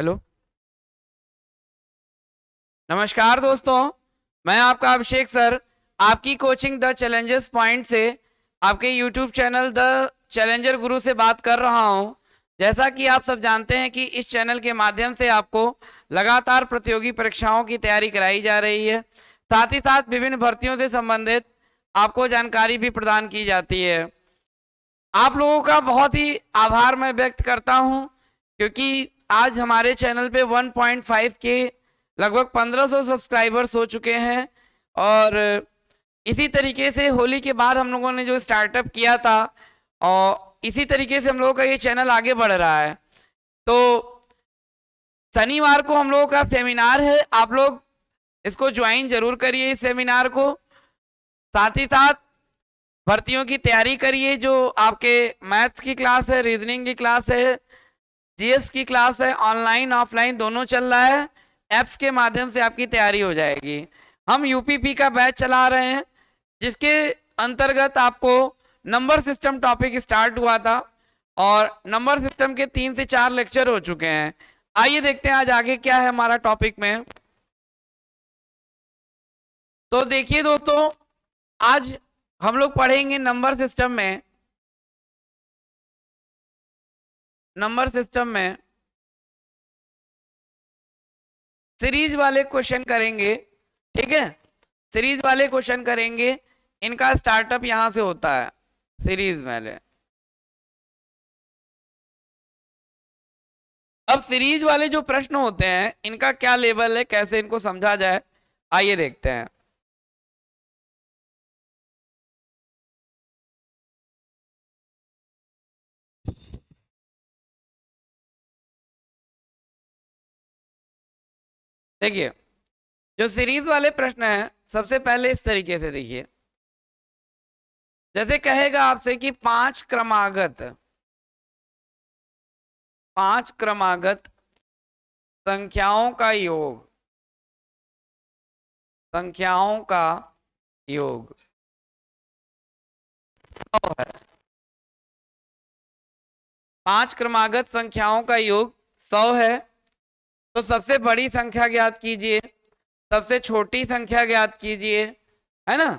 Hello, नमस्कार दोस्तों। मैं आपका अभिषेक सर आपकी कोचिंग द चैलेंजर्स पॉइंट से आपके यूट्यूब चैनल द चैलेंजर गुरु से बात कर रहा हूं। जैसा कि आप सब जानते हैं कि इस चैनल के माध्यम से आपको लगातार प्रतियोगी परीक्षाओं की तैयारी कराई जा रही है। साथ ही साथ विभिन्न भर्तियों से संबंधित आपको जानकारी भी प्रदान की जाती है। आप लोगों का बहुत ही आभार मैं व्यक्त करता हूं, क्योंकि आज हमारे चैनल पे 1.5 के लगभग 1500 सब्सक्राइबर्स हो चुके हैं। और इसी तरीके से होली के बाद हम लोगों ने जो स्टार्टअप किया था, और इसी तरीके से हम लोगों का ये चैनल आगे बढ़ रहा है। तो शनिवार को हम लोगों का सेमिनार है, आप लोग इसको ज्वाइन जरूर करिए इस सेमिनार को। साथ ही साथ भर्तियों की तैयारी करिए। जो आपके मैथ्स की क्लास है, रीजनिंग की क्लास है, जीएस की क्लास है, ऑनलाइन ऑफलाइन दोनों चल रहा है। ऐप्स के माध्यम से आपकी तैयारी हो जाएगी। हम यूपीपी का बैच चला रहे हैं, जिसके अंतर्गत आपको नंबर सिस्टम टॉपिक स्टार्ट हुआ था और नंबर सिस्टम के 3 से 4 लेक्चर हो चुके हैं। आइए देखते हैं आज आगे क्या है हमारा टॉपिक में। तो देखिए दोस्तों, आज हम लोग पढ़ेंगे नंबर सिस्टम में सीरीज वाले क्वेश्चन करेंगे। ठीक है, सीरीज वाले क्वेश्चन करेंगे। इनका स्टार्टअप यहां से होता है सीरीज वाले। अब सीरीज वाले जो प्रश्न होते हैं इनका क्या लेवल है, कैसे इनको समझा जाए, आइए देखते हैं। देखिए, जो सीरीज वाले प्रश्न हैं सबसे पहले इस तरीके से देखिए। जैसे कहेगा आपसे कि पांच क्रमागत संख्याओं का योग, संख्याओं का योग 100 है। 5 क्रमागत संख्याओं का योग 100 है। तो सबसे बड़ी संख्या ज्ञात कीजिए, सबसे छोटी संख्या ज्ञात कीजिए, है ना।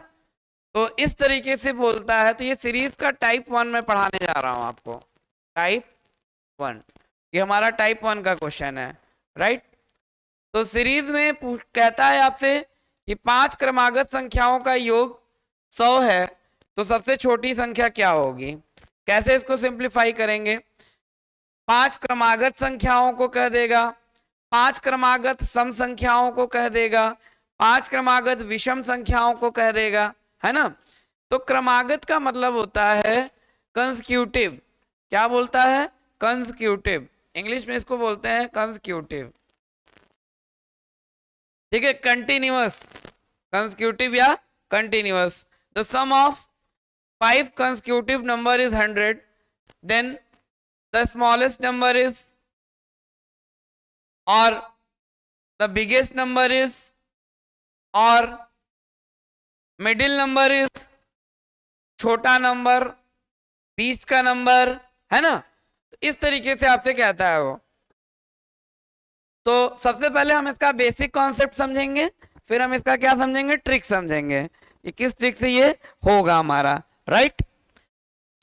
तो इस तरीके से बोलता है। तो ये सीरीज का टाइप 1 में पढ़ाने जा रहा हूं आपको। टाइप 1, ये हमारा टाइप 1 का क्वेश्चन है, राइट। तो सीरीज में कहता है आपसे कि 5 क्रमागत संख्याओं का योग 100 है, तो सबसे छोटी संख्या क्या होगी। कैसे इसको सिंप्लीफाई करेंगे। 5 क्रमागत संख्याओं को कह देगा, 5 क्रमागत सम संख्याओं को कह देगा, 5 क्रमागत विषम संख्याओं को कह देगा, है ना। तो क्रमागत का मतलब होता है कंसेक्यूटिव। क्या बोलता है, कंसेक्यूटिव। इंग्लिश में इसको बोलते हैं कंसेक्यूटिव। ठीक है, कंटिन्यूअस, कंसेक्यूटिव या continuous. The sum of 5 consecutive number is 100, then the smallest number is, or the biggest number is, or middle number is, छोटा नंबर, बीच का नंबर, है ना। तो इस तरीके से आपसे कहता है वो। तो सबसे पहले हम इसका बेसिक कॉन्सेप्ट समझेंगे, फिर हम इसका क्या समझेंगे, ट्रिक समझेंगे कि किस ट्रिक से ये होगा हमारा, राइट।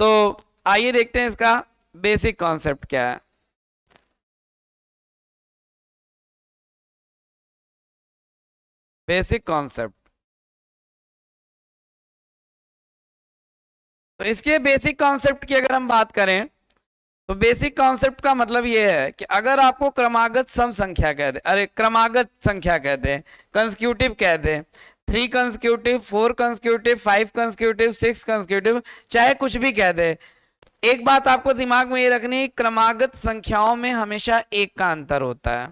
तो आइए देखते हैं इसका बेसिक कॉन्सेप्ट क्या है। बेसिक कॉन्सेप्ट, तो इसके बेसिक कॉन्सेप्ट की अगर हम बात करें तो बेसिक कॉन्सेप्ट का मतलब ये है कि अगर आपको क्रमागत सम संख्या कह दे, अरे क्रमागत संख्या कह दे, कंसेक्यूटिव कह दे, 3 कंसेक्यूटिव, 4 कंसेक्यूटिव, 5 कंसेक्यूटिव, 6 कंसेक्यूटिव, चाहे कुछ भी कह दे, एक बात आपको दिमाग में ये रखनी, क्रमागत संख्याओं में हमेशा 1 का अंतर होता है।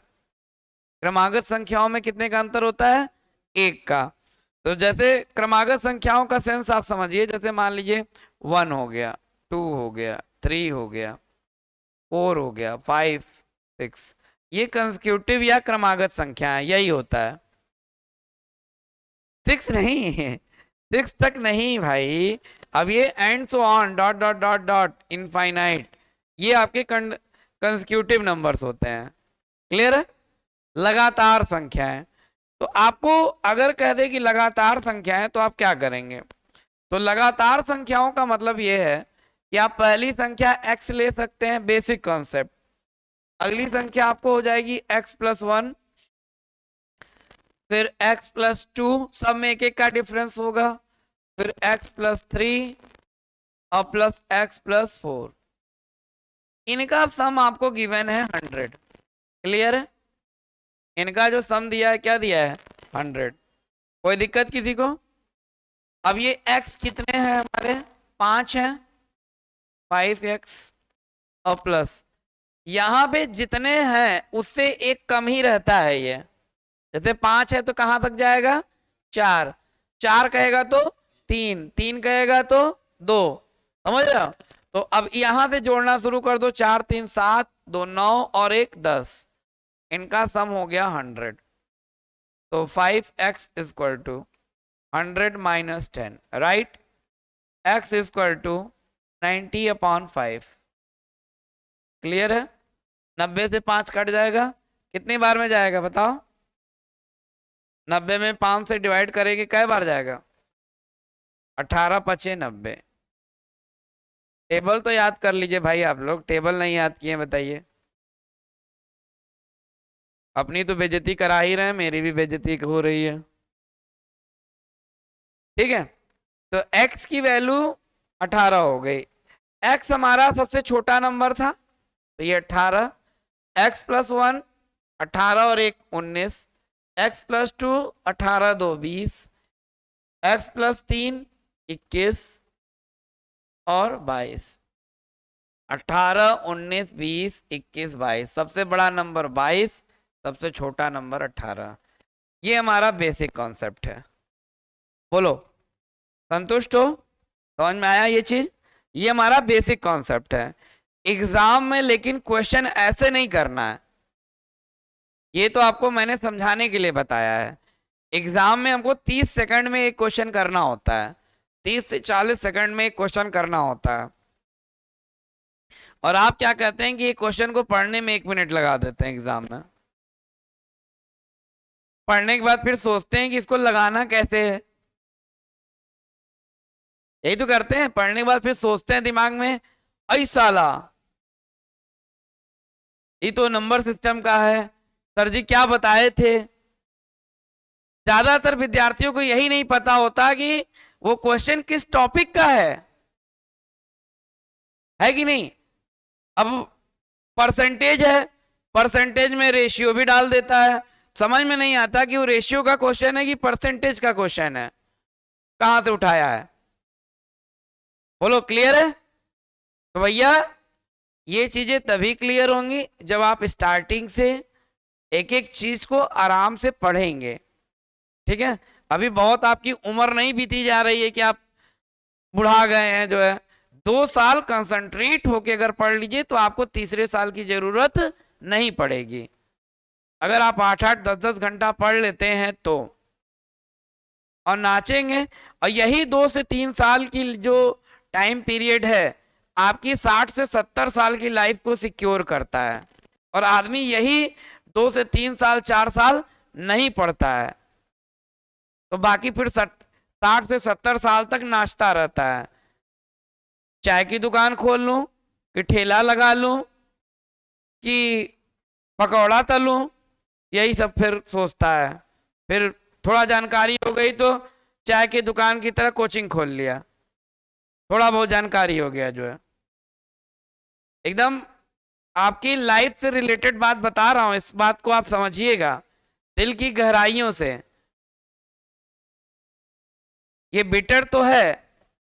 क्रमागत संख्याओं में कितने का अंतर होता है, 1 का। तो जैसे क्रमागत संख्याओं का सेंस आप समझिए, जैसे मान लीजिए 1 हो गया, 2 हो गया, 3 हो गया, 4 हो गया, 5, 6, ये कंसेक्यूटिव या क्रमागत संख्या है, यही होता है। 6 नहीं है, 6 तक नहीं भाई। अब ये and so on, dot dot dot dot infinite, ये आपके कंसेक्यूटिव नंबर्स होते हैं। क्लियर है? लगातार संख्या है। तो आपको अगर कह दे कि लगातार संख्या है तो आप क्या करेंगे? तो लगातार संख्याओं का मतलब यह है कि आप पहली संख्या x ले सकते हैं, बेसिक कॉन्सेप्ट। अगली संख्या आपको हो जाएगी x+1, फिर x+2, सब में एक एक का डिफरेंस होगा, फिर x+3 और प्लस x+4। इनका सम आपको गिवन है 100। क्लियर है? इनका जो सम दिया है क्या दिया है? 100। कोई दिक्कत किसी को? अब ये x कितने हैं हमारे? 5 हैं, 5x और प्लस यहां पे जितने हैं उससे एक कम ही रहता है। ये जैसे 5 है तो कहां तक जाएगा? 4, 4 कहेगा तो 3, 3 कहेगा तो 2। समझ रहे हो? तो अब यहां से जोड़ना शुरू कर दो, 4 3 7, 2 9 और 1 10। इनका सम हो गया 100। तो 5x equal to 100 minus 10, right? x equal to 90/5। Clear है? 90 से 5 कट जाएगा, कितनी बार में जाएगा बताओ? 90 में 5 से डिवाइड करेंगे कै बार जाएगा? 18 5 90। टेबल तो याद कर लीजिए भाई, आप लोग टेबल नहीं याद किए बताइए। अपनी तो बेइज्जती करा ही रहे हैं, मेरी भी बेइज्जती हो रही है। ठीक है, तो x की वैल्यू 18 हो गई। x हमारा सबसे छोटा नंबर था तो ये 18, x+1 18 और 1 19, x+2 18 2 20, x+3 21 और 22। 18 19 20 21 22, सबसे बड़ा नंबर 22, सबसे छोटा नंबर 18। ये हमारा बेसिक कॉन्सेप्ट है। बोलो संतुष्ट हो? समझ में आया ये चीज? ये हमारा बेसिक कॉन्सेप्ट है। एग्जाम में लेकिन क्वेश्चन ऐसे नहीं करना है, ये तो आपको मैंने समझाने के लिए बताया है। एग्जाम में हमको 30 सेकंड में एक क्वेश्चन करना होता है, 30 से 40 सेकंड में एक क्वेश्चन करना होता है। और आप क्या कहते हैं कि ये क्वेश्चन को पढ़ने में 1 मिनट लगा देते हैं एग्जाम में। पढ़ने के बाद फिर सोचते हैं कि इसको लगाना कैसे है। यही तो करते हैं, पढ़ने के बाद फिर सोचते हैं दिमाग में, ऐ साला ये तो नंबर सिस्टम का है, सर जी क्या बताए थे। ज्यादातर विद्यार्थियों को यही नहीं पता होता कि वो क्वेश्चन किस टॉपिक का है कि नहीं? अब परसेंटेज है, परसेंटेज में रेशियो भी डाल देता है, समझ में नहीं आता कि वो रेशियो का क्वेश्चन है कि परसेंटेज का क्वेश्चन है, कहां से उठाया है। बोलो क्लियर है? तो भैया ये चीजें तभी क्लियर होंगी जब आप स्टार्टिंग से एक एक चीज को आराम से पढ़ेंगे। ठीक है, अभी बहुत आपकी उम्र नहीं बीती जा रही है कि आप बुढ़ा गए हैं जो है। 2 साल कंसंट्रेट होके अगर पढ़ लीजिए तो आपको तीसरे साल की जरूरत नहीं पड़ेगी। अगर आप 8-8 10-10 घंटा पढ़ लेते हैं तो, और नाचेंगे। और यही 2 से 3 साल की जो टाइम पीरियड है आपकी 60 से 70 साल की लाइफ को सिक्योर करता है। और आदमी यही 2 से 3 साल 4 साल नहीं पढ़ता है तो बाकी फिर 60 से 70 साल तक नाचता रहता है। चाय की दुकान खोल लूं कि ठेला लगा लूं कि पकौड़ा तलूं, यही सब फिर सोचता है। फिर थोड़ा जानकारी हो गई तो चाय की दुकान की तरह कोचिंग खोल लिया, थोड़ा बहुत जानकारी हो गया जो है। एकदम आपकी लाइफ से रिलेटेड बात बता रहा हूं, इस बात को आप समझिएगा दिल की गहराइयों से। ये बिटर तो है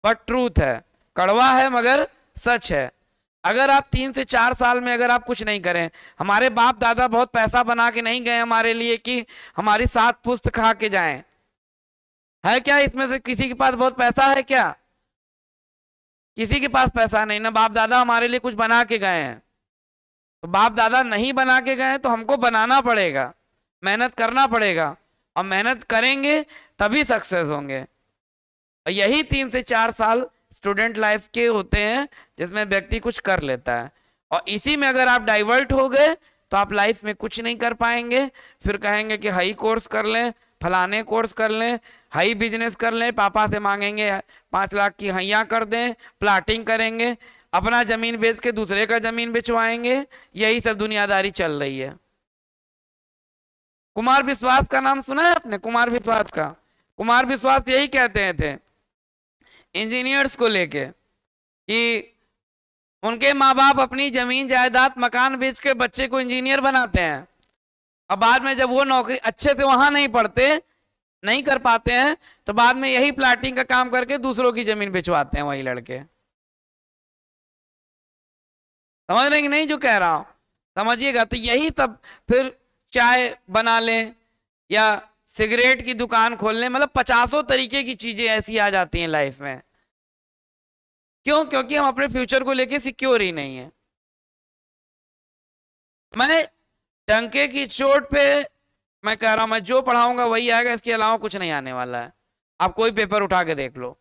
बट ट्रूथ है, कड़वा है मगर सच है। अगर आप 3 से 4 साल में अगर आप कुछ नहीं करें, हमारे बाप दादा बहुत पैसा बना के नहीं गए हमारे लिए कि हमारी 7 पुस्त खा के जाएं। है क्या इसमें से किसी के पास बहुत पैसा है क्या? किसी के पास पैसा नहीं ना। बाप दादा हमारे लिए कुछ बना के गए हैं, तो बाप दादा नहीं बना के गए तो हमको बनाना पड़ेगा, मेहनत करना पड़ेगा, और मेहनत करेंगे तभी सक्सेस होंगे। और यही 3 से 4 साल स्टूडेंट लाइफ के होते हैं जिसमें व्यक्ति कुछ कर लेता है। और इसी में अगर आप डाइवर्ट हो गए तो आप लाइफ में कुछ नहीं कर पाएंगे। फिर कहेंगे कि हाई कोर्स कर लें, फलाने कोर्स कर लें, हाई बिजनेस कर लें, पापा से मांगेंगे 5 लाख की हैया कर दें, प्लाटिंग करेंगे, अपना जमीन बेच के दूसरे का जमीन बेचवाएंगे। यही सब दुनियादारी चल रही है। कुमार विश्वास का नाम सुना है आपने? कुमार विश्वास का, कुमार विश्वास यही कहते थे इंजीनियर्स को लेके कि उनके माँ बाप अपनी जमीन जायदाद मकान बेच के बच्चे को इंजीनियर बनाते हैं, और बाद में जब वो नौकरी अच्छे से वहां नहीं पढ़ते, नहीं कर पाते हैं, तो बाद में यही प्लाटिंग का काम करके दूसरों की जमीन बेचवाते हैं वही लड़के। समझ रहे कि नहीं जो कह रहा हूं? समझिएगा। तो यही सब, फिर चाय बना लें या सिगरेट की दुकान खोल लें, मतलब 50 तरीके की चीजें ऐसी आ जाती हैं लाइफ में। क्यों? क्योंकि हम अपने फ्यूचर को लेके सिक्योर ही नहीं है। मैं डंके की चोट पे मैं कह रहा हूं, मैं जो पढ़ाऊंगा वही आएगा, इसके अलावा कुछ नहीं आने वाला है। आप कोई पेपर उठा के देख लो,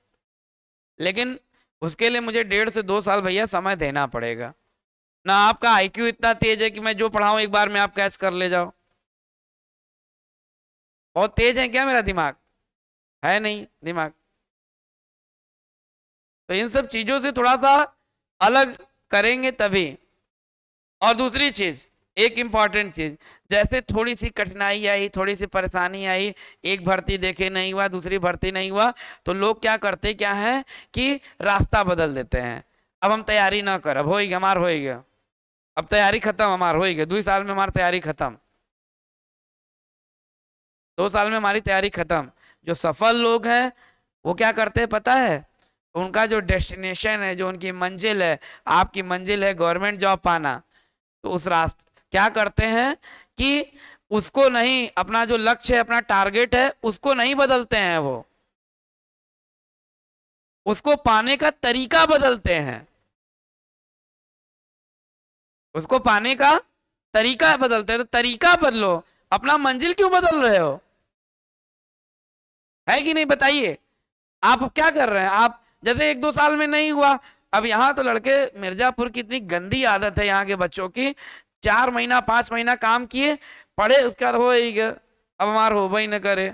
लेकिन उसके लिए मुझे 1.5 से 2 साल भैया समय देना पड़ेगा। ना आपका आईक्यू इतना तेज है कि मैं जो पढ़ाऊं एक बार में आप कैच कर ले जाओ। बहुत तेज है क्या मेरा दिमाग? है नहीं दिमाग। तो इन सब चीजों से थोड़ा सा अलग करेंगे तभी। और दूसरी चीज, एक इंपॉर्टेंट चीज, जैसे थोड़ी सी कठिनाई आई, थोड़ी सी परेशानी आई, एक भर्ती देखे नहीं हुआ, दूसरी भर्ती नहीं हुआ, तो लोग क्या करते क्या है कि रास्ता बदल देते हैं। अब हम तैयारी ना कर, अब होएगा हमार होएगा, अब तैयारी खत्म हमार होएगा, 2 साल में हमारी तैयारी खत्म, 2 साल में हमारी तैयारी खत्म। जो सफल लोग हैं वो क्या करते हैं पता है? उनका जो डेस्टिनेशन है, जो उनकी मंजिल है, आपकी मंजिल है गवर्नमेंट जॉब पाना, तो उस रास्ते क्या करते हैं कि उसको नहीं, अपना जो लक्ष्य है, अपना टारगेट है, उसको नहीं बदलते हैं, वो उसको पाने का तरीका बदलते हैं, उसको पाने का तरीका बदलते हैं। तो तरीका बदलो, अपना मंजिल क्यों बदल रहे हो? है कि नहीं बताइए? आप क्या कर रहे हैं? आप जैसे 1-2 साल में नहीं हुआ, अब यहाँ तो लड़के, मिर्जापुर की इतनी गंदी आदत है यहाँ के बच्चों की, 4 महीना 5 महीना काम किए, पढ़े, उसके बाद हो ही गया, अब हमार हो भाई न करे,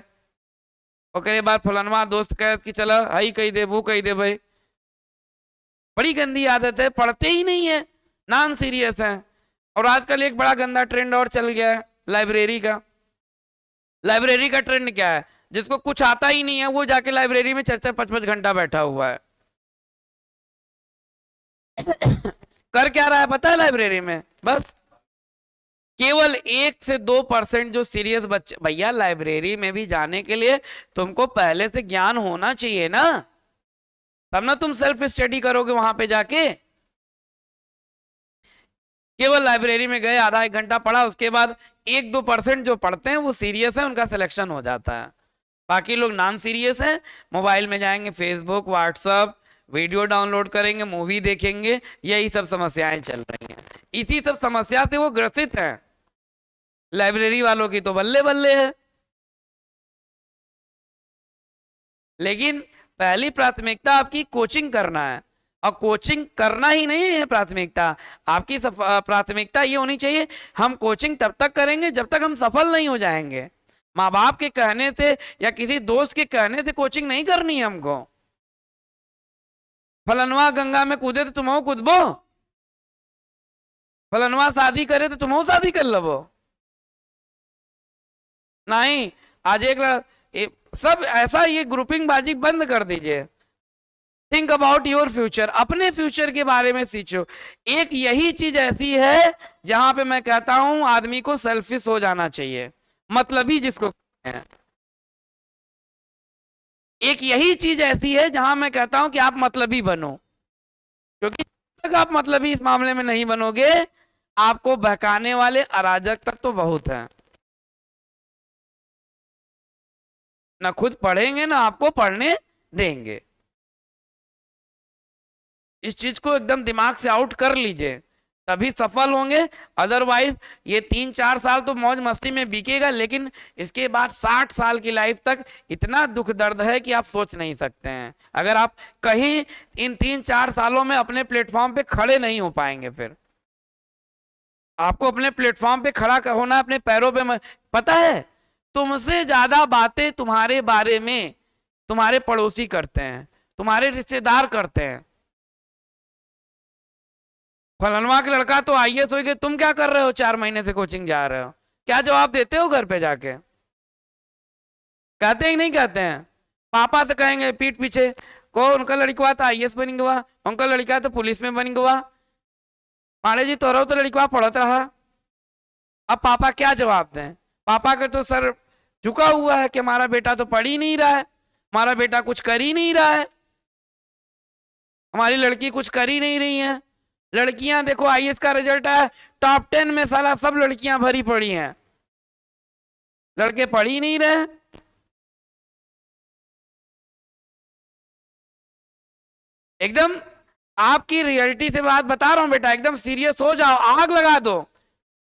और करे बाद फलनवा दोस्त कहे कि चला हई कही दे, वो कही दे भाई। बड़ी गंदी आदत है, पढ़ते ही नहीं है, नॉन सीरियस है। और आजकल एक बड़ा गंदा ट्रेंड और चल गया है लाइब्रेरी का। लाइब्रेरी का ट्रेंड क्या है? जिसको कुछ आता ही नहीं है वो जाके लाइब्रेरी में 4-4 5-5 घंटा बैठा हुआ है। कर क्या रहा है पता है लाइब्रेरी में? बस केवल 1 से 2% जो सीरियस बच्चे, भैया लाइब्रेरी में भी जाने के लिए तुमको पहले से ज्ञान होना चाहिए ना, तब ना तुम सेल्फ स्टडी करोगे वहां पे जाके। केवल लाइब्रेरी में गए, आधा 1 घंटा पढ़ा, उसके बाद 1-2% जो पढ़ते हैं वो सीरियस है, उनका सिलेक्शन हो जाता है। बाकी लोग नॉन सीरियस हैं, मोबाइल में जाएंगे, फेसबुक, व्हाट्सएप, वीडियो डाउनलोड करेंगे, मूवी देखेंगे, यही सब समस्याएं चल रही हैं। इसी सब समस्या से वो ग्रसित हैं। लाइब्रेरी वालों की तो बल्ले बल्ले है। लेकिन पहली प्राथमिकता आपकी कोचिंग करना है, और कोचिंग करना ही नहीं है प्राथमिकता आपकी। प्राथमिकता ये होनी चाहिए, हम कोचिंग तब तक करेंगे जब तक हम सफल नहीं हो जाएंगे। माँ बाप के कहने से या किसी दोस्त के कहने से कोचिंग नहीं करनी है हमको। फलनवा गंगा में कूदे तो तुम कूदबो, फलनवा शादी करे तो तुम शादी कर लो। नहीं, आज सब ऐसा, ये ग्रुपिंग बाजी बंद कर दीजिए। थिंक अबाउट योर फ्यूचर, अपने फ्यूचर के बारे में सोचो। एक यही चीज ऐसी है जहां पे मैं कहता हूं आदमी को सेल्फिश हो जाना चाहिए, मतलबी जिसको है। एक यही चीज ऐसी है जहां मैं कहता हूं कि आप मतलबी बनो, क्योंकि जब तक आप मतलबी इस मामले में नहीं बनोगे, आपको बहकाने वाले अराजक तक तो बहुत हैं। ना खुद पढ़ेंगे ना आपको पढ़ने देंगे। इस चीज को एकदम दिमाग से आउट कर लीजिए, तभी सफल होंगे। अदरवाइज ये 3-4 साल तो मौज मस्ती में बीकेगा, लेकिन इसके बाद 60 साल की लाइफ तक इतना दुख दर्द है कि आप सोच नहीं सकते हैं। अगर आप कहीं इन 3-4 सालों में अपने प्लेटफॉर्म पे खड़े नहीं हो पाएंगे। फिर आपको अपने प्लेटफॉर्म पे खड़ा होना है, अपने पैरों पे। पता है, तुमसे ज्यादा बातें तुम्हारे बारे में तुम्हारे पड़ोसी करते हैं, तुम्हारे रिश्तेदार करते हैं। फलनवा का लड़का तो आईएएस हो गया, तुम क्या कर रहे हो, 4 महीने से कोचिंग जा रहे हो? क्या जवाब देते हो घर पे जाके? कहते हैं कि नहीं कहते हैं? पापा से कहेंगे पीठ पीछे, को उनका लड़का तो आईएएस बन गया, उनका लड़का तो पुलिस में बन गया, मारे जी तो लड़का पढ़त रहा। अब पापा क्या जवाब दें? पापा के तो सर झुका हुआ है कि हमारा बेटा तो पढ़ ही नहीं रहा है, हमारा बेटा कुछ कर ही नहीं रहा है, हमारी लड़की कुछ कर ही नहीं रही है। लड़कियां देखो, आईएएस का रिजल्ट है, टॉप 10 में साला सब लड़कियां भरी पड़ी हैं, लड़के पढ़ ही नहीं रहे। एकदम आपकी रियलिटी से बात बता रहा हूं बेटा, एकदम सीरियस हो जाओ, आग लगा दो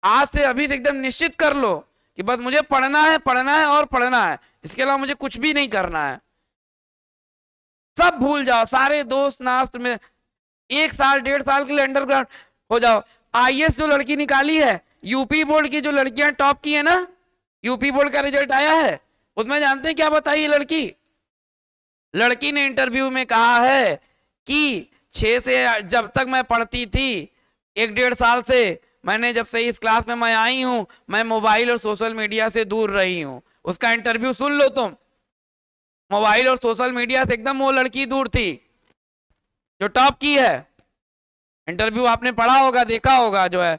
आज से, अभी से एकदम निश्चित कर लो कि बस मुझे पढ़ना है, पढ़ना है और पढ़ना है, इसके अलावा मुझे कुछ भी नहीं करना है। सब भूल जाओ, सारे दोस्त नास्त में 1 साल 1.5 साल के लिए अंडरग्राउंड हो जाओ। आईएएस जो लड़की निकाली है, यूपी बोर्ड की जो लड़कियां टॉप की है ना, यूपी बोर्ड का रिजल्ट आया है, उसमें जानते हैं क्या बताई है लड़की? लड़की ने इंटरव्यू में कहा है कि 6 से जब तक मैं पढ़ती थी, 1-1.5 साल से मैंने, जब से इस क्लास में मैं आई हूं, मैं मोबाइल और सोशल मीडिया से दूर रही हूं। उसका इंटरव्यू सुन लो तुम, मोबाइल और सोशल मीडिया से एकदम वो लड़की दूर थी जो टॉप की है। इंटरव्यू आपने पढ़ा होगा, देखा होगा जो है।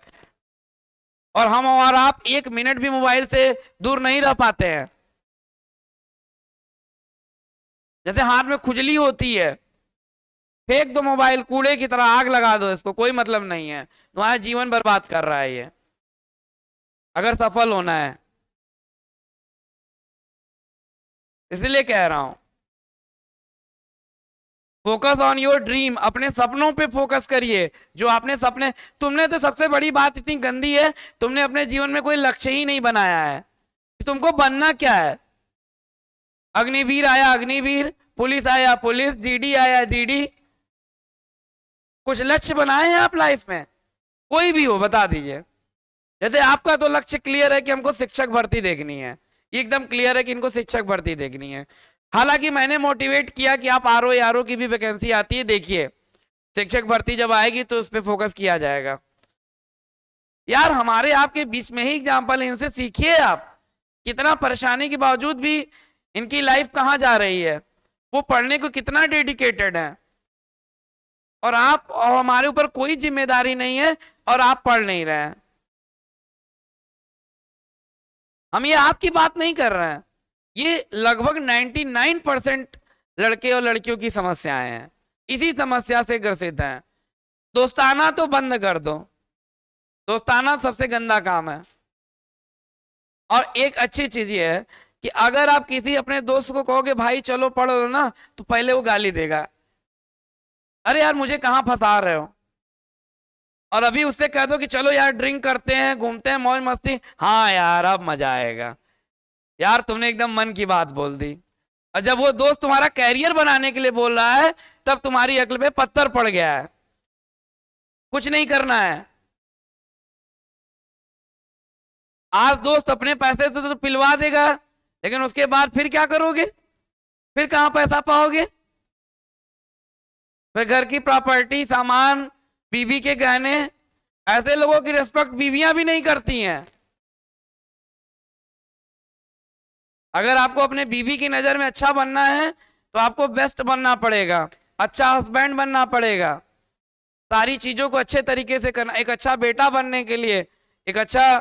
और हम और आप 1 मिनट भी मोबाइल से दूर नहीं रह पाते हैं। जैसे हाथ में खुजली होती है, फेंक दो मोबाइल, कूड़े की तरह आग लगा दो, इसको कोई मतलब नहीं है, तुम्हारा जीवन बर्बाद कर रहा है ये, अगर सफल होना है। इसलिए कह रहा हूं, फोकस ऑन योर ड्रीम, अपने सपनों पे फोकस करिए। जो आपने सपने, तुमने तो सबसे बड़ी बात इतनी गंदी है, तुमने अपने जीवन में कोई लक्ष्य ही नहीं बनाया है कि तुमको बनना क्या है। अग्निवीर आया अग्निवीर, पुलिस आया पुलिस, जीडी आया जीडी। कुछ लक्ष्य बनाए हैं आप लाइफ में? कोई भी हो बता दीजिए। जैसे आपका तो लक्ष्य क्लियर है कि हमको शिक्षक भर्ती देखनी है, एकदम क्लियर है कि इनको शिक्षक भर्ती देखनी है। हालांकि मैंने मोटिवेट किया कि आप आरओ की भी वैकेंसी आती है, देखिए शिक्षक भर्ती जब आएगी तो उस पर फोकस किया जाएगा। यार हमारे आपके बीच में ही एग्जाम्पल, इनसे सीखिए आप, कितना परेशानी के बावजूद भी इनकी लाइफ कहाँ जा रही है, वो पढ़ने को कितना डेडिकेटेड है, और आप और हमारे ऊपर कोई जिम्मेदारी नहीं है और आप पढ़ नहीं रहे हैं। हम ये आपकी बात नहीं कर रहे हैं, ये लगभग 99% लड़के और लड़कियों की समस्याएं हैं, इसी समस्या से ग्रसित हैं। दोस्ताना तो बंद कर दो, दोस्ताना सबसे गंदा काम है। और एक अच्छी चीज ये है कि अगर आप किसी अपने दोस्त को कहोगे भाई चलो पढ़ लो ना, तो पहले वो गाली देगा, अरे यार मुझे कहाँ फंसा रहे हो। और अभी उससे कह दो कि चलो यार ड्रिंक करते हैं, घूमते हैं, मौज मस्ती, हाँ यार अब मजा आएगा, यार तुमने एकदम मन की बात बोल दी। और जब वो दोस्त तुम्हारा कैरियर बनाने के लिए बोल रहा है, तब तुम्हारी अक्ल पे पत्थर पड़ गया है, कुछ नहीं करना है। आज दोस्त अपने पैसे से तो पिलवा देगा, लेकिन उसके बाद फिर क्या करोगे? फिर कहां पैसा पाओगे? फिर घर की प्रॉपर्टी, सामान, बीवी के गहने। ऐसे लोगों की रिस्पेक्ट बीवियां भी नहीं करती हैं। अगर आपको अपने बीवी की नजर में अच्छा बनना है तो आपको बेस्ट बनना पड़ेगा, अच्छा हस्बैंड बनना पड़ेगा, सारी चीजों को अच्छे तरीके से करना। एक अच्छा बेटा बनने के लिए, एक अच्छा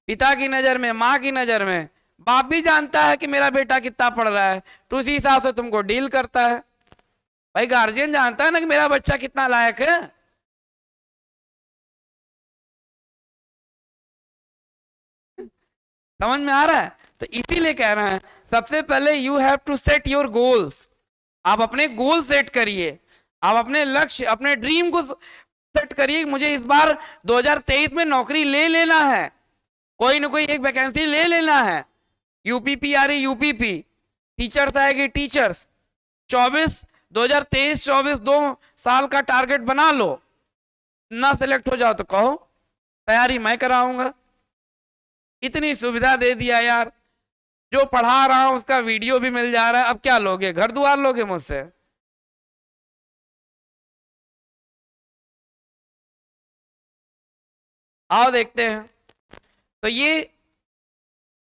पिता की नजर में, माँ की नजर में, बाप भी जानता है कि मेरा बेटा कितना पढ़ रहा है, तो उसी हिसाब से तुमको डील करता है। भाई गार्जियन जानता है ना कि मेरा बच्चा कितना लायक है। समझ में आ रहा है? तो इसीलिए कह रहे हैं सबसे पहले you have to set your goals. आप अपने गोल सेट करिए, आप अपने लक्ष्य, अपने ड्रीम को सेट करिए। मुझे इस बार 2023 में नौकरी ले लेना है, कोई ना कोई एक वैकेंसी ले लेना है। यूपीपी आ रही, यूपीपी टीचर्स आएगी, टीचर्स 2023-24 2 साल का टारगेट बना लो। ना सिलेक्ट हो जाओ तो कहो तैयारी मैं कराऊंगा। इतनी सुविधा दे दिया यार, जो पढ़ा रहा हूं उसका वीडियो भी मिल जा रहा है। अब क्या लोगे, घर द्वार लोगे मुझसे? आओ देखते हैं। तो ये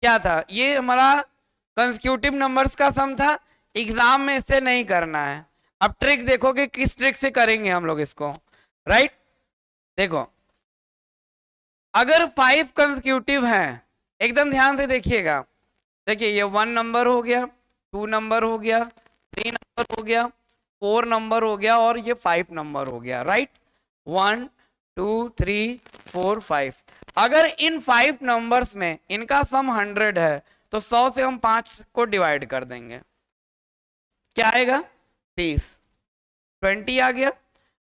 क्या था, ये हमारा कंसेक्यूटिव नंबर्स का सम था। एग्जाम में इससे नहीं करना है। अब ट्रिक देखो कि किस ट्रिक से करेंगे हम लोग इसको, राइट। देखो, अगर 5 कंसेक्यूटिव हैं, एकदम ध्यान से देखिएगा। देखिए, ये 1 नंबर हो गया, 2 नंबर हो गया, 3 नंबर हो गया, 4 नंबर हो गया, और ये 5 नंबर हो गया, राइट। 1 2 3 4 5। अगर इन 5 नंबर्स में इनका सम 100 है, तो 100 से हम 5 को डिवाइड कर देंगे। क्या आएगा? 30। 20 आ गया।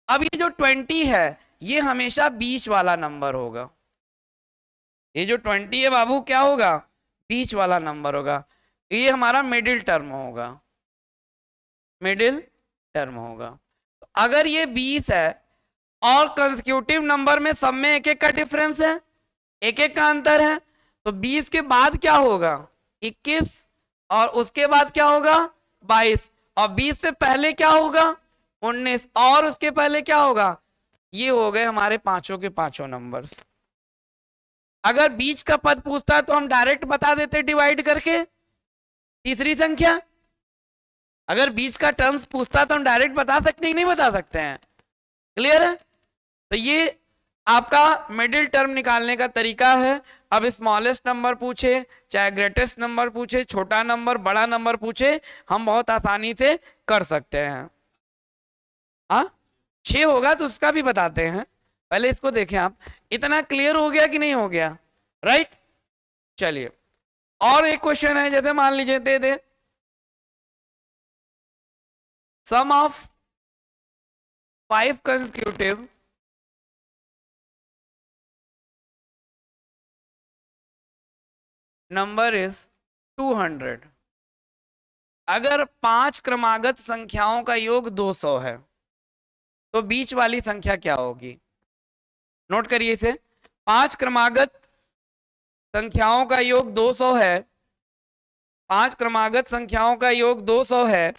अब ये जो 20 है, ये हमेशा बीच वाला नंबर होगा। ये जो 20 है बाबू, क्या होगा? बीच वाला नंबर होगा। ये हमारा मिडिल टर्म होगा, मिडिल टर्म होगा। तो अगर ये 20 है और कंसेक्यूटिव नंबर में सब में एक एक का डिफरेंस है, एक एक का अंतर है, तो 20 के बाद क्या होगा? 21। और उसके बाद क्या होगा? 22। और 20 से पहले क्या होगा? 19। और उसके पहले क्या होगा? ये हो गए हमारे पांचों के पांचों नंबर्स। अगर बीच का पद पूछता है तो हम डायरेक्ट बता देते डिवाइड करके तीसरी संख्या। अगर बीच का टर्म्स पूछता तो हम डायरेक्ट बता सकते हैं, नहीं बता सकते हैं? क्लियर है? तो ये आपका मिडिल टर्म निकालने का तरीका है। अब स्मॉलेस्ट नंबर पूछे, चाहे ग्रेटेस्ट नंबर पूछे, छोटा नंबर, बड़ा नंबर पूछे, हम बहुत आसानी से कर सकते हैं। हाँ, 6 होगा तो उसका भी बताते हैं, पहले इसको देखें आप। इतना क्लियर हो गया कि नहीं हो गया? राइट। चलिए, और एक क्वेश्चन है, जैसे मान लीजिए दे दे सम ऑफ 5 कंसेक्यूटिव नंबर इज 200। अगर 5 क्रमागत संख्याओं का योग 200 है, तो बीच वाली संख्या क्या होगी? नोट करिए इसे। 5 क्रमागत संख्याओं का योग 200 है, 5 क्रमागत संख्याओं का योग 200 है,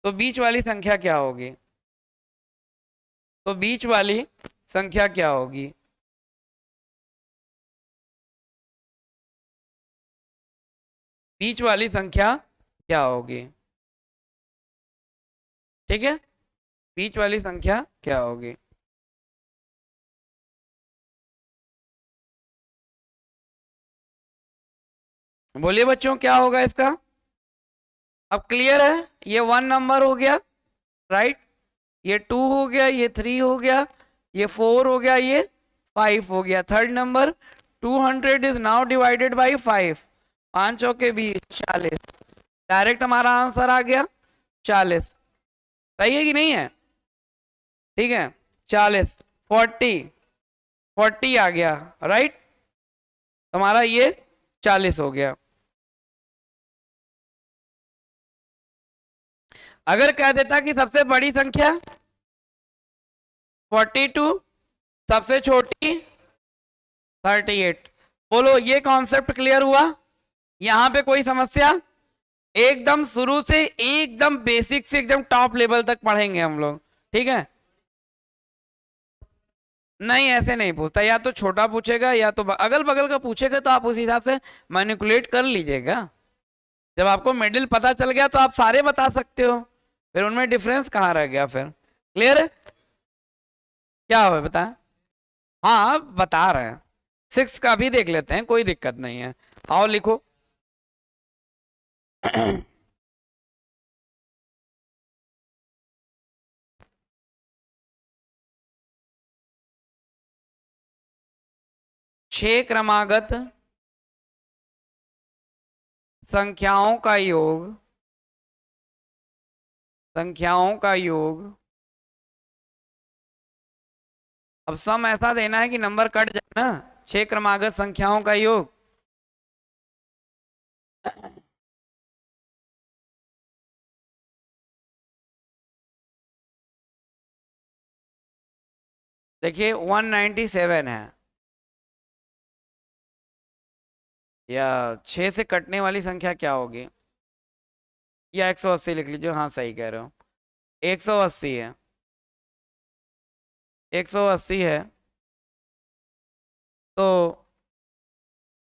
तो बीच वाली संख्या क्या होगी? तो बीच वाली संख्या क्या होगी? बीच वाली संख्या क्या होगी? ठीक है, बीच वाली संख्या क्या होगी? बोलिए बच्चों, क्या होगा इसका? अब क्लियर है? ये 1 नंबर हो गया, राइट। ये 2 हो गया, ये 3 हो गया, ये 4 हो गया, ये 5 हो गया। Third number, 200 is now divided by 5। 5 के 20, 40। डायरेक्ट हमारा आंसर आ गया 40। सही है कि नहीं है? ठीक है, 40, 40, 40 आ गया, राइट। हमारा ये 40 हो गया। अगर कह देता कि सबसे बड़ी संख्या 42, सबसे छोटी 38, बोलो ये कॉन्सेप्ट क्लियर हुआ? यहां पे कोई समस्या? एकदम शुरू से एकदम बेसिक से एकदम टॉप लेवल तक पढ़ेंगे हम लोग, ठीक है। नहीं, ऐसे नहीं पूछता, या तो छोटा पूछेगा या तो अगल बगल का पूछेगा, तो आप उस हिसाब से मैनिपुलेट कर लीजिएगा। जब आपको मिडिल पता चल गया तो आप सारे बता सकते हो, फिर उनमें डिफरेंस कहाँ रह गया फिर? क्लियर है? क्या हो बता? हाँ, बता रहे हैं। 6 का भी देख लेते हैं, कोई दिक्कत नहीं है। आओ लिखो। 6 क्रमागत संख्याओं का योग, संख्याओं का योग। अब सम ऐसा देना है कि नंबर कट जाए ना। 6 क्रमागत संख्याओं का योग देखिए 197 है, या 6 से कटने वाली संख्या क्या होगी, या 180 लिख लीजिए, हाँ सही कह रहे हो, 180 है, 180 है। तो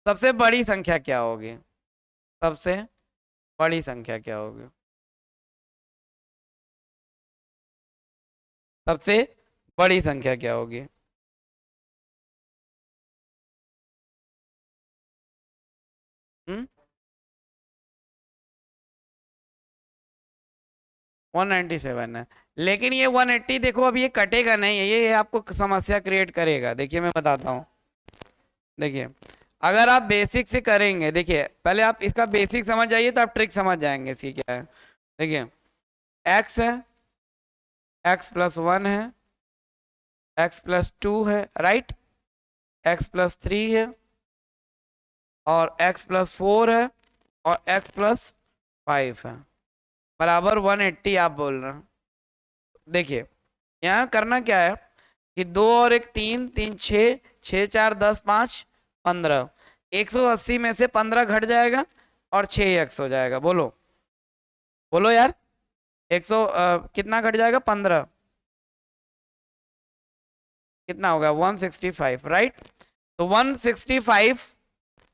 सबसे बड़ी संख्या क्या होगी, सबसे बड़ी संख्या क्या होगी, सबसे बड़ी संख्या क्या होगी? 197 है, लेकिन ये 180 देखो, अब ये कटेगा नहीं है, ये आपको समस्या क्रिएट करेगा। देखिए मैं बताता हूँ, देखिए अगर आप बेसिक से करेंगे, देखिए पहले आप इसका बेसिक समझ जाइए तो आप ट्रिक समझ जाएंगे इसकी क्या है। देखिए x है, x+1 है, x+2 है, राइट, x+3 है, और x+4 है, और x+5 है, बराबर 180 आप बोल रहे हैं। देखिए यहाँ करना क्या है कि 2 और 1 3, 3 6, 6 4 10 5 15, 180 में से 15 घट जाएगा और 6 x हो जाएगा। बोलो बोलो यार, 100 कितना घट जाएगा, 15, कितना होगा 165, राइट। तो 165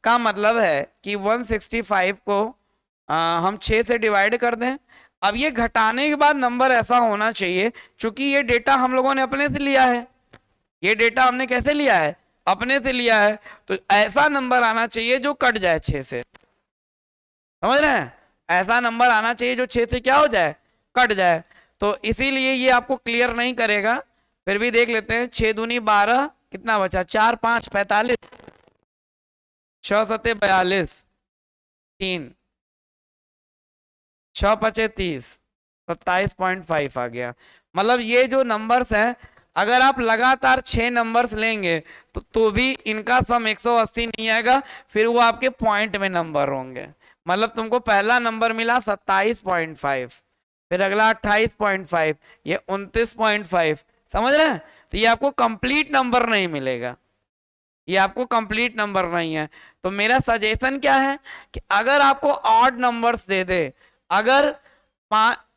का मतलब है कि 165 को हम 6 से डिवाइड कर दें। अब ये घटाने के बाद नंबर ऐसा होना चाहिए, क्योंकि ये डेटा हम लोगों ने अपने से लिया है, ये डेटा हमने कैसे लिया है, अपने से लिया है, तो ऐसा नंबर आना चाहिए जो कट जाए 6 से, समझ रहे हैं, ऐसा नंबर आना चाहिए जो 6 से क्या हो जाए, कट जाए। तो इसीलिए ये आपको क्लियर नहीं करेगा, फिर भी देख लेते हैं। 6 दूनी 12, कितना बचा, 4 5 45, 6 सत्ते 42, 3 6 पचे 30, 27.5 आ गया। मतलब ये जो नंबर्स हैं, अगर आप लगातार 6 नंबर्स लेंगे तो भी इनका सम 180 नहीं आएगा, फिर वो आपके पॉइंट में नंबर होंगे। मतलब तुमको पहला नंबर मिला 27.5, फिर अगला 28.5, ये 29.5, समझ रहे हैं। तो ये आपको कंप्लीट नंबर नहीं मिलेगा, ये आपको कंप्लीट नंबर नहीं है। तो मेरा सजेशन क्या है कि अगर आपको ऑड नंबर्स दे दे, अगर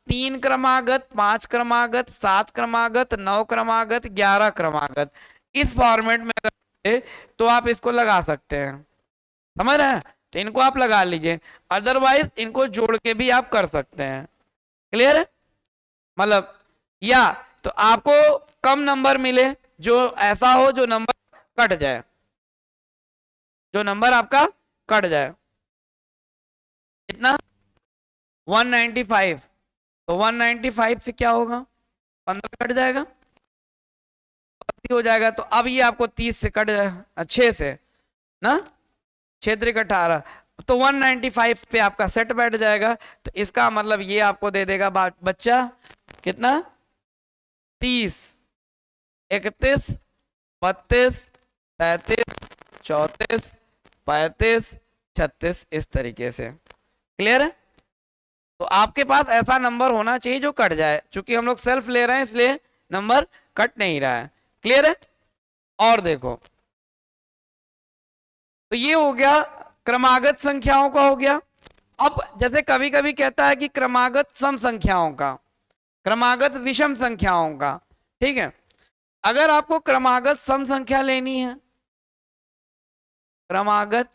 3 क्रमागत, 5 क्रमागत, 7 क्रमागत, 9 क्रमागत, 11 क्रमागत, इस फॉर्मेट में अगर दे, तो आप इसको लगा सकते हैं, समझ रहे हैं। तो इनको आप लगा लीजिए, अदरवाइज इनको जोड़ के भी आप कर सकते हैं। क्लियर है, मतलब या तो आपको कम नंबर मिले, जो ऐसा हो जो नंबर कट जाए, जो नंबर आपका कट जाए। कितना, 195, तो 195 से क्या होगा, 15 कट जाएगा, 80 हो जाएगा। तो अब ये आपको 30 से कट जाएगा, 6 से ना, 6 3 18, तो 195 पे आपका सेट बैठ जाएगा। तो इसका मतलब ये आपको दे देगा बच्चा कितना, 30, 31, 32, 33, 34, 35, 36, इस तरीके से। क्लियर है। तो आपके पास ऐसा नंबर होना चाहिए जो कट जाए, क्योंकि हम लोग सेल्फ ले रहे हैं इसलिए नंबर कट नहीं रहा है। क्लियर है। और देखो, तो ये हो गया क्रमागत संख्याओं का हो गया। अब जैसे कभी कभी कहता है कि क्रमागत सम संख्याओं का, क्रमागत विषम संख्याओं का, ठीक है। अगर आपको क्रमागत सम संख्या लेनी है, क्रमागत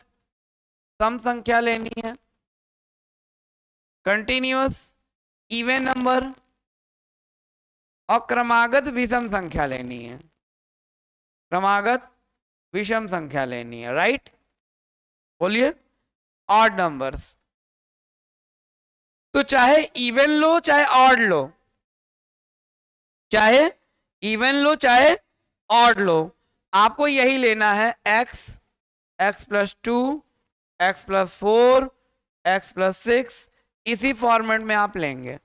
सम संख्या लेनी है, कंटिन्यूअस इवन नंबर, और क्रमागत विषम संख्या लेनी है, क्रमागत विषम संख्या लेनी है, राइट। बोलिए, ऑड नंबर्स। तो चाहे इवन लो चाहे ऑड लो, चाहे इवन लो चाहे ऑड लो, आपको यही लेना है, x, x+2, x+4, x+6, इसी फॉर्मेट में आप लेंगे।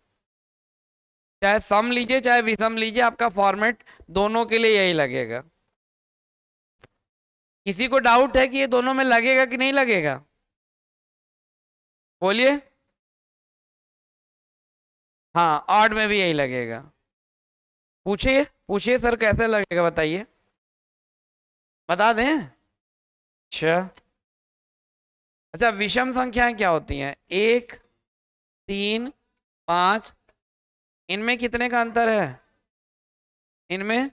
चाहे सम लीजिए चाहे विषम लीजिए, आपका फॉर्मेट दोनों के लिए यही लगेगा। किसी को डाउट है कि ये दोनों में लगेगा कि नहीं लगेगा, बोलिए। हाँ, ऑड में भी यही लगेगा। पूछिए पूछिए सर, कैसे लगेगा बताइए, बता दें। अच्छा अच्छा, विषम संख्याएं क्या होती हैं? 1, 3, 5, इनमें कितने का अंतर है? इनमें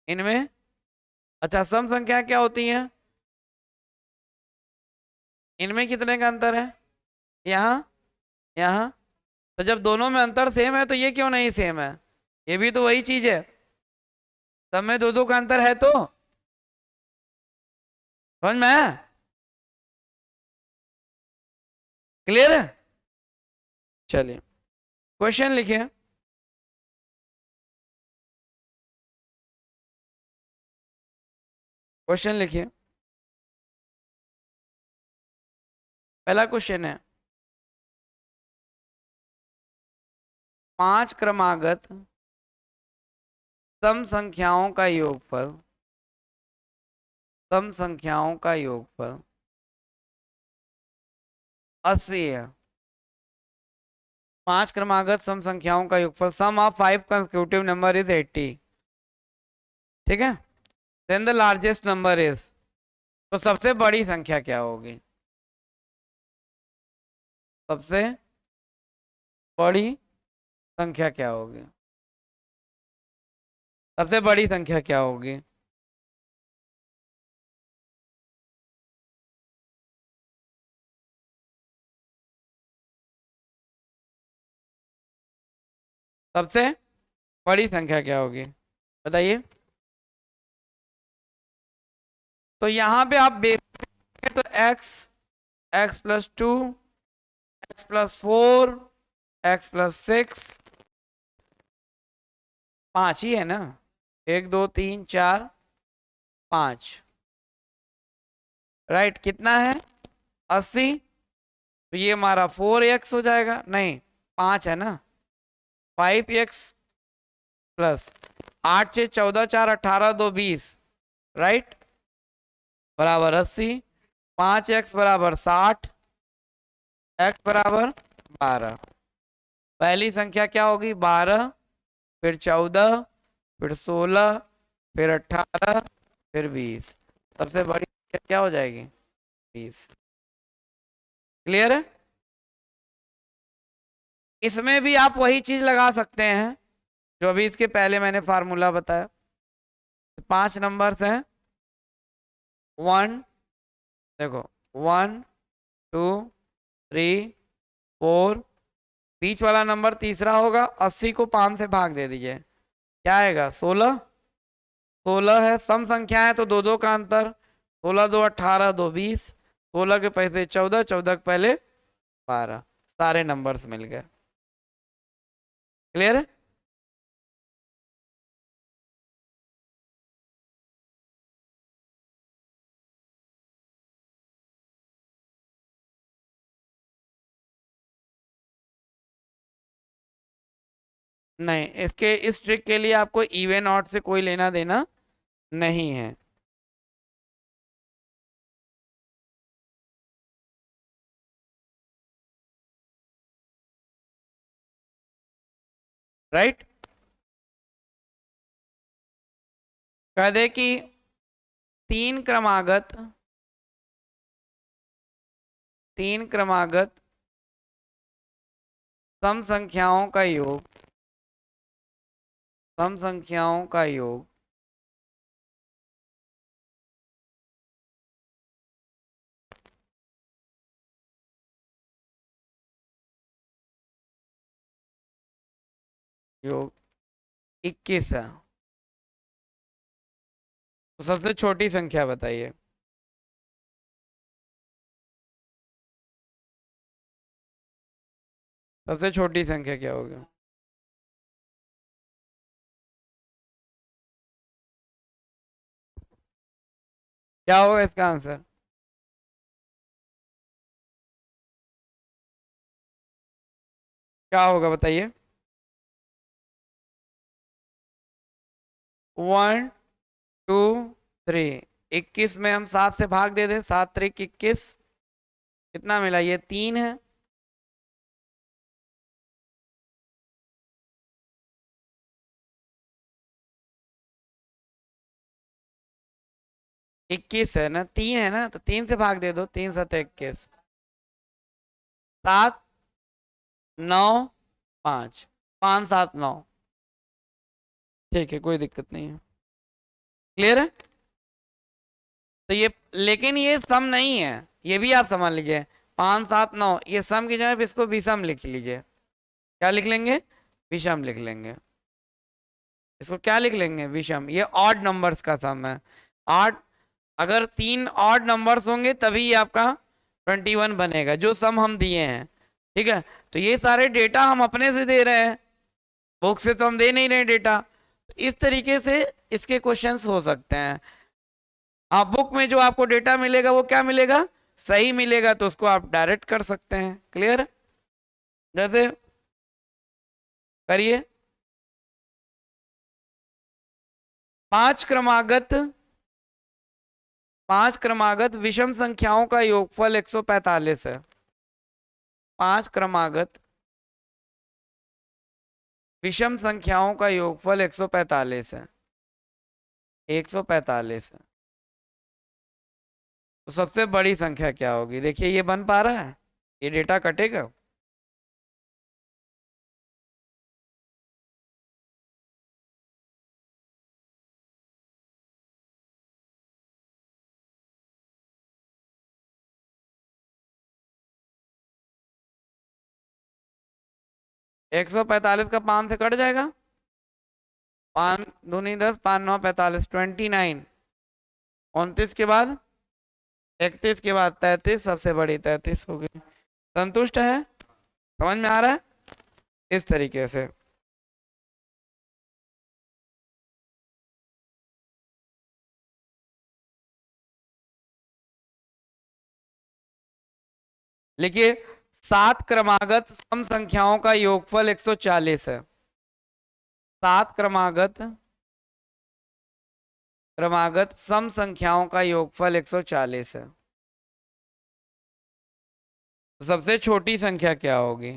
इनमें अच्छा, सम संख्या क्या होती हैं? इनमें कितने का अंतर है? यहाँ, यहाँ। तो जब दोनों में अंतर सेम है तो ये क्यों नहीं सेम है? ये भी तो वही चीज है, सब में दो दो का अंतर है तो। समझ में आया? क्लियर है? चलिए क्वेश्चन लिखिए। क्वेश्चन लिखिए। पहला क्वेश्चन है, 5 क्रमागत सम संख्याओं का योगफल, सम संख्याओं का योगफल 80 है। 5 क्रमागत सम संख्याओं का योगफल, sum of 5 consecutive number is 80। ठीक है, then the largest number is, तो सबसे बड़ी संख्या क्या होगी? सबसे बड़ी संख्या क्या होगी? सबसे बड़ी संख्या क्या होगी? सबसे बड़ी संख्या क्या होगी बताइए। तो यहाँ पे आप बेसिक तो x+2, x+4, x+6, 5 ही है ना? 1 2 3 4 5, राइट? कितना है? 80। तो ये हमारा 4x हो जाएगा, नहीं 5 है ना, 5x+ 8 6 14 4 18 2 20, राइट, बराबर 80। 5x बराबर 60, x बराबर 12। पहली संख्या क्या होगी? 12, फिर 14, फिर 16, फिर 18, फिर 20। सबसे बड़ी संख्या क्या हो जाएगी? 20। क्लियर है? इसमें भी आप वही चीज लगा सकते हैं जो अभी इसके पहले मैंने फार्मूला बताया। 5 नंबर्स हैं, 1, देखो 1 2 3 4, बीच वाला नंबर तीसरा होगा। 80 को 5 से भाग दे दीजिए, क्या आएगा? 16। 16 है, सम संख्या है तो दो दो का अंतर, 16 2 18 2 20, 16 के पैसे 14, 14 के पहले 12, सारे नंबर्स मिल गए। क्लियर है? नहीं, इसके इस ट्रिक के लिए आपको इवन ऑड से कोई लेना देना नहीं है। राइट, कह दे कि तीन क्रमागत तीन क्रमागत सम संख्याओं का योग, सम संख्याओं का योग योग 21 है। तो सबसे छोटी संख्या बताइए। सबसे छोटी संख्या क्या होगी? क्या होगा इसका आंसर? क्या होगा बताइए? 1 2 3, 21 में हम 7 से भाग दे दें, 7 3 21, कितना मिला? ये 3 है। 21 है ना, 3 है ना, तो 3 से भाग दे दो, 3 7 21, 7 9 5, 5 7 9। ठीक है, कोई दिक्कत नहीं है, क्लियर है। तो ये, लेकिन ये सम नहीं है, ये भी आप समझ लीजिए। 5 7 9 ये सम की जगह इसको विषम लिख लीजिए। क्या लिख लेंगे? विषम लिख लेंगे। इसको क्या लिख लेंगे? विषम। ये ऑड नंबर्स का सम है। ऑड, अगर 3 ऑड नंबर्स होंगे तभी ये आपका 21 बनेगा, जो सम हम दिए हैं। ठीक है, तो ये सारे डेटा हम अपने से दे रहे हैं, बुक से तो हम दे नहीं रहे डेटा। इस तरीके से इसके क्वेश्चंस हो सकते हैं। हाँ, बुक में जो आपको डेटा मिलेगा वो क्या मिलेगा? सही मिलेगा, तो उसको आप डायरेक्ट कर सकते हैं। क्लियर? जैसे करिए, 5 क्रमागत, 5 क्रमागत विषम संख्याओं का योगफल 145 है। 5 क्रमागत विषम संख्याओं का योगफल 145 है। 145 है। तो सबसे बड़ी संख्या क्या होगी? देखिए, ये बन पा रहा है, ये डेटा कटेगा। एक सौ पैंतालीस का 5 से कट जाएगा, 5 दूनी 10, 5 9 45, 29। 29 के बाद 31 के बाद 33, सबसे बड़ी 33 होगी। संतुष्ट है? समझ में आ रहा है? इस तरीके से। लिखिए, 7 क्रमागत सम संख्याओं का योगफल 140 है। 7 क्रमागत क्रमागत सम संख्याओं का योगफल 140 है। तो सबसे छोटी संख्या क्या होगी?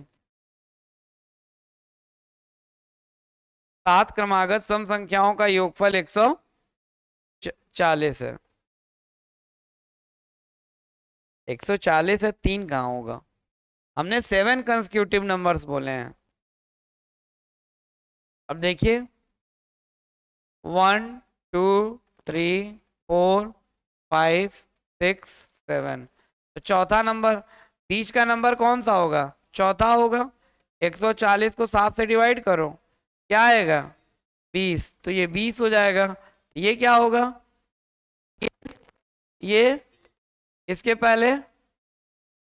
7 क्रमागत सम संख्याओं का योगफल 140 है। 140 है, 3 कहाँ होगा? हमने 7 कंसेक्यूटिव नंबर्स बोले हैं। अब देखिए, 1 2 3 4 5 6 7, तो चौथा नंबर, बीच का नंबर कौन सा होगा? चौथा होगा। 140 को 7 से डिवाइड करो, क्या आएगा? 20, तो ये 20 हो जाएगा। ये क्या होगा? ये इसके पहले,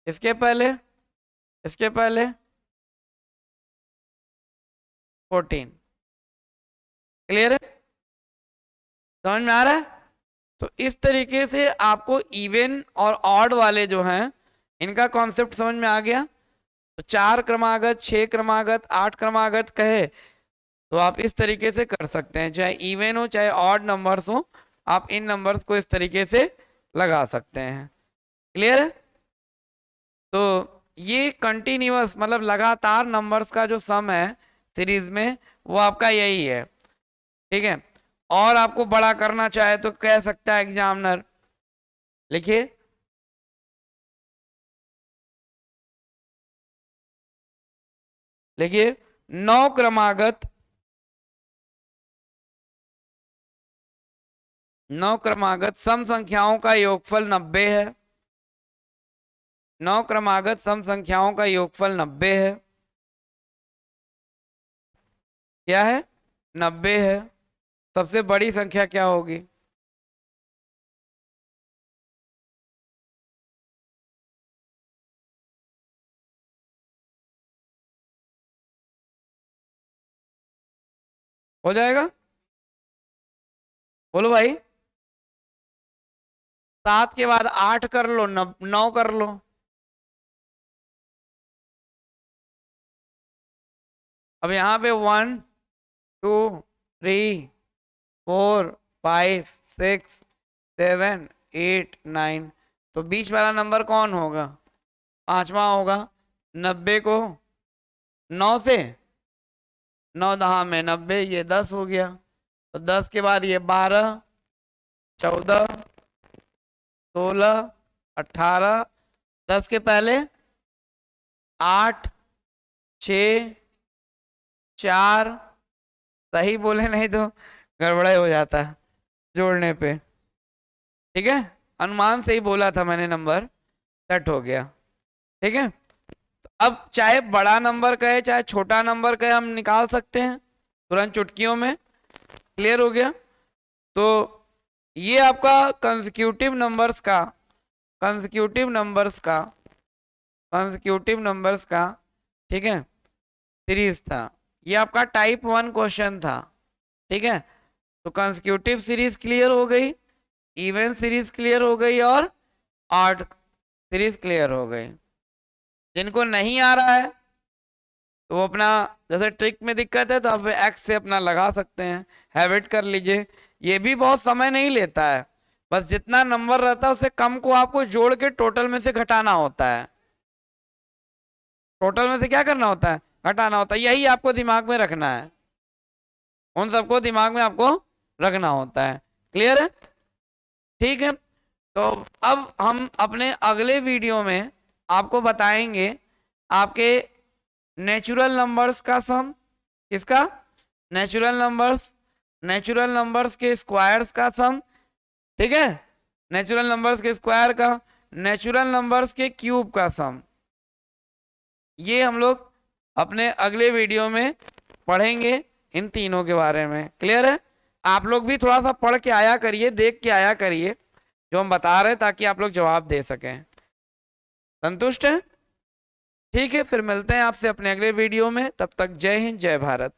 इसके पहले, इसके पहले 14। क्लियर है? समझ में आ रहा है? तो इस तरीके से आपको इवन और ऑड वाले जो हैं, इनका कॉन्सेप्ट समझ में आ गया। तो 4 क्रमागत, 6 क्रमागत, 8 क्रमागत कहे तो आप इस तरीके से कर सकते हैं, चाहे इवन हो चाहे ऑड नंबर्स हो, आप इन नंबर्स को इस तरीके से लगा सकते हैं। क्लियर है? तो ये कंटिन्यूअस मतलब लगातार नंबर्स का जो सम है सीरीज में, वो आपका यही है। ठीक है, और आपको बड़ा करना चाहे तो कह सकता है एग्जामिनर। लिखिए, लिखिए, 9 क्रमागत, 9 क्रमागत सम संख्याओं का योगफल 90 है। 9 क्रमागत सम संख्याओं का योगफल 90 है। क्या है? 90 है। सबसे बड़ी संख्या क्या होगी? हो जाएगा? बोलो भाई। 7 के बाद 8 कर लो, 9 कर लो। अब यहाँ पे 1 2 3 4 5 6 7 8 9, तो बीच वाला नंबर कौन होगा? 5वां होगा। 90 को 9 से, 9 दहा में 90, ये 10 हो गया। तो 10 के बाद ये 12 14 16, 18, 10 के पहले 8, 6, 4, सही बोले नहीं तो गड़बड़ा हो जाता है जोड़ने पे। ठीक है, अनुमान से ही बोला था मैंने, नंबर सेट हो गया। ठीक है, तो अब चाहे बड़ा नंबर कहे चाहे छोटा नंबर कहे हम निकाल सकते हैं तुरंत चुटकियों में। क्लियर हो गया? तो ये आपका कंसेक्यूटिव नंबर्स का कंसेक्यूटिव नंबर्स का ठीक है सीरीज था। ये आपका टाइप 1 क्वेश्चन था। ठीक है, तो कंसेक्यूटिव सीरीज क्लियर हो गई, इवन सीरीज क्लियर हो गई और ऑड सीरीज क्लियर हो गई। जिनको नहीं आ रहा है तो वो अपना, जैसे ट्रिक में दिक्कत है तो आप एक्स से अपना लगा सकते हैं, हैबिट कर लीजिए। ये भी बहुत समय नहीं लेता है, बस जितना नंबर रहता है उससे कम को आपको जोड़ के टोटल में से घटाना होता है। टोटल में से क्या करना होता है? घटाना होता है। यही आपको दिमाग में रखना है, उन सबको दिमाग में आपको रखना होता है। क्लियर है? ठीक है, तो अब हम अपने अगले वीडियो में आपको बताएंगे आपके नेचुरल नंबर्स का सम। किसका? नेचुरल नंबर्स के स्क्वायर्स का सम। ठीक है, नेचुरल नंबर्स के स्क्वायर का, नेचुरल नंबर्स के क्यूब का सम। ये हम लोग अपने अगले वीडियो में पढ़ेंगे इन तीनों के बारे में। क्लियर है? आप लोग भी थोड़ा सा पढ़ के आया करिए, देख के आया करिए जो हम बता रहे हैं, ताकि आप लोग जवाब दे सकें। संतुष्ट है? ठीक है, फिर मिलते हैं आपसे अपने अगले वीडियो में। तब तक जय हिंद, जय भारत।